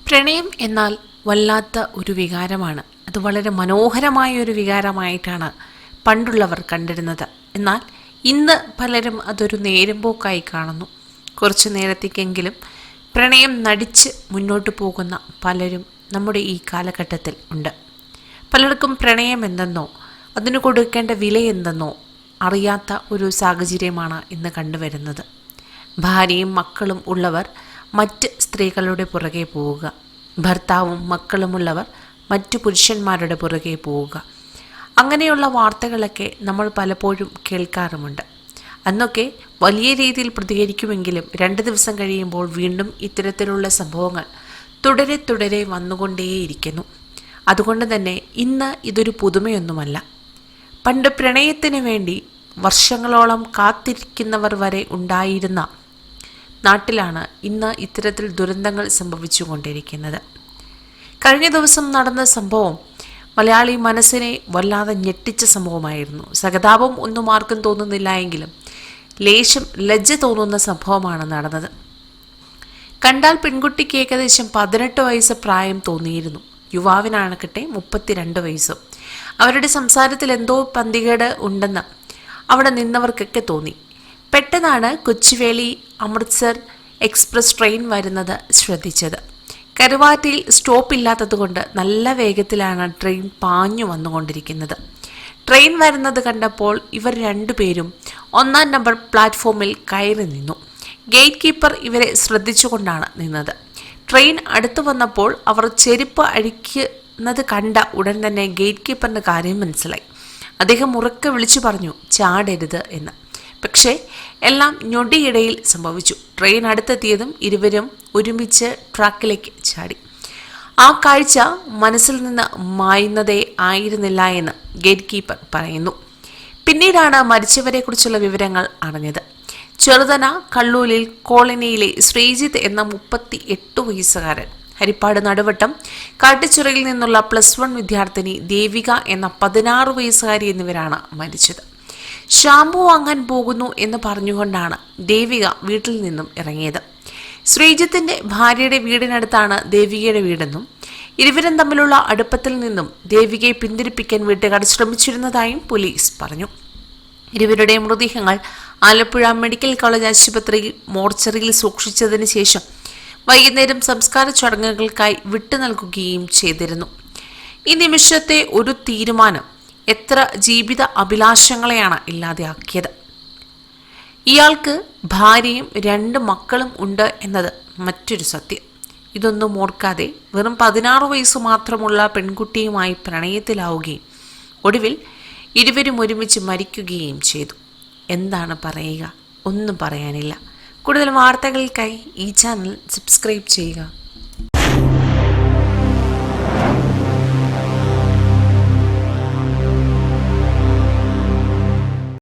പ്രണയം എന്നാൽ വല്ലാത്ത ഒരു വികാരമാണ്. അത് വളരെ മനോഹരമായ ഒരു വികാരമായിട്ടാണ് പണ്ടുള്ളവർ കണ്ടിരുന്നത്. എന്നാൽ ഇന്ന് പലരും അതൊരു നേരമ്പോക്കായി കാണുന്നു. കുറച്ചു നേരത്തേക്കെങ്കിലും പ്രണയം നടിച്ച് മുന്നോട്ട് പോകുന്ന പലരും നമ്മുടെ ഈ കാലഘട്ടത്തിൽ ഉണ്ട്. പലർക്കും പ്രണയം എന്തെന്നോ അതിന് കൊടുക്കേണ്ട വില എന്തെന്നോ അറിയാത്ത ഒരു സാഹചര്യമാണ് ഇന്ന് കണ്ടുവരുന്നത്. ഭാര്യയും മക്കളും ഉള്ളവർ മറ്റ് സ്ത്രീകളുടെ പുറകെ പോവുക, ഭർത്താവും മക്കളുമുള്ളവർ മറ്റു പുരുഷന്മാരുടെ പുറകെ പോവുക, അങ്ങനെയുള്ള വാർത്തകളൊക്കെ നമ്മൾ പലപ്പോഴും കേൾക്കാറുമുണ്ട്. അന്നൊക്കെ വലിയ രീതിയിൽ പ്രതികരിക്കുമെങ്കിലും 2 ദിവസം കഴിയുമ്പോൾ വീണ്ടും ഇത്തരത്തിലുള്ള സംഭവങ്ങൾ തുടരെ തുടരെ വന്നുകൊണ്ടേയിരിക്കുന്നു. അതുകൊണ്ട് തന്നെ ഇന്ന് ഇതൊരു പുതുമയൊന്നുമല്ല. പണ്ട് പ്രണയത്തിന് വേണ്ടി വർഷങ്ങളോളം കാത്തിരിക്കുന്നവർ വരെ ഉണ്ടായിരുന്ന നാട്ടിലാണ് ഇന്ന് ഇത്തരത്തിൽ ദുരന്തങ്ങൾ സംഭവിച്ചു കൊണ്ടിരിക്കുന്നത്. കഴിഞ്ഞ ദിവസം നടന്ന സംഭവം മലയാളി മനസ്സിനെ വല്ലാതെ ഞെട്ടിച്ച സംഭവമായിരുന്നു. സഹതാപം ഒന്നും ആർക്കും തോന്നുന്നില്ല എങ്കിലും ലേശം ലജ്ജ തോന്നുന്ന സംഭവമാണ് നടന്നത്. കണ്ടാൽ പെൺകുട്ടിക്ക് ഏകദേശം 18 വയസ്സ് പ്രായം തോന്നിയിരുന്നു. യുവാവിനാണക്കട്ടെ 32 വയസ്സും. അവരുടെ സംസാരത്തിൽ എന്തോ പന്തികേട് ഉണ്ടെന്ന് അവിടെ നിന്നവർക്കൊക്കെ തോന്നി. പെട്ടെന്നാണ് കൊച്ചുവേളി അമൃത്സർ എക്സ്പ്രസ് ട്രെയിൻ വരുന്നത് ശ്രദ്ധിച്ചത്. കരുവാറ്റയിൽ സ്റ്റോപ്പ് ഇല്ലാത്തതുകൊണ്ട് നല്ല വേഗത്തിലാണ് ട്രെയിൻ പാഞ്ഞു വന്നുകൊണ്ടിരിക്കുന്നത്. ട്രെയിൻ വരുന്നത് കണ്ടപ്പോൾ ഇവർ രണ്ടുപേരും 1-ാം നമ്പർ പ്ലാറ്റ്ഫോമിൽ കയറി നിന്നു. ഗേറ്റ് കീപ്പർ ഇവരെ ശ്രദ്ധിച്ചുകൊണ്ടാണ് നിന്നത്. ട്രെയിൻ അടുത്തു വന്നപ്പോൾ അവർ ചെരുപ്പ് അഴിക്കുന്നത് കണ്ട ഉടൻ തന്നെ ഗേറ്റ് കീപ്പറിൻ്റെ കാര്യം മനസ്സിലായി. അദ്ദേഹം ഉറക്കെ വിളിച്ചു പറഞ്ഞു, ചാടരുത് എന്ന്. പക്ഷേ എല്ലാം ഞൊടിയിടയിൽ സംഭവിച്ചു. ട്രെയിൻ അടുത്തെത്തിയതും ഇരുവരും ഒരുമിച്ച് ട്രാക്കിലേക്ക് ചാടി. ആ കാഴ്ച മനസ്സിൽ നിന്ന് മായുന്നതേ ആയിരുന്നില്ല എന്ന് ഗേറ്റ് കീപ്പർ പറയുന്നു. പിന്നീടാണ് മരിച്ചവരെക്കുറിച്ചുള്ള വിവരങ്ങൾ അറിഞ്ഞത്. ചെറുതന കള്ളൂലിൽ കോളനിയിലെ ശ്രീജിത്ത് എന്ന 38 വയസ്സുകാരൻ, ഹരിപ്പാട് നടുവട്ടം കാട്ടിച്ചിറയിൽ നിന്നുള്ള +1 വിദ്യാർത്ഥിനി ദേവിക എന്ന 16 വയസ്സുകാരി എന്നിവരാണ് മരിച്ചത്. ഷാമ്പു വാങ്ങാൻ പോകുന്നു എന്ന് പറഞ്ഞുകൊണ്ടാണ് ദേവിക വീട്ടിൽ നിന്നും ഇറങ്ങിയത്. ശ്രീജിത്തിന്റെ ഭാര്യയുടെ വീടിനടുത്താണ് ദേവികയുടെ വീടെന്നും ഇരുവരും തമ്മിലുള്ള അടുപ്പത്തിൽ നിന്നും ദേവികയെ പിന്തിരിപ്പിക്കാൻ വീട്ടുകാർ ശ്രമിച്ചിരുന്നതായും പോലീസ് പറഞ്ഞു. ഇരുവരുടെ മൃതദേഹങ്ങൾ ആലപ്പുഴ മെഡിക്കൽ കോളേജ് ആശുപത്രി മോർച്ചറിയിൽ സൂക്ഷിച്ചതിന് ശേഷം വൈകുന്നേരം സംസ്കാര ചടങ്ങുകൾക്കായി വിട്ടു നൽകുകയും ചെയ്തിരുന്നു. ഈ നിമിഷത്തെ ഒരു തീരുമാനം എത്ര ജീവിത അഭിലാഷങ്ങളെയാണ് ഇല്ലാതെയാക്കിയത്. ഇയാൾക്ക് ഭാര്യയും 2 മക്കളും ഉണ്ട് എന്നത് മറ്റൊരു സത്യം. ഇതൊന്നും ഓർക്കാതെ വെറും 16 വയസ്സ് മാത്രമുള്ള പെൺകുട്ടിയുമായി പ്രണയത്തിലാവുകയും ഒടുവിൽ ഇരുവരും ഒരുമിച്ച് മരിക്കുകയും ചെയ്തു. എന്താണ് പറയുക? ഒന്നും പറയാനില്ല. കൂടുതൽ വാർത്തകൾക്കായി ഈ ചാനൽ സബ്സ്ക്രൈബ് ചെയ്യുക.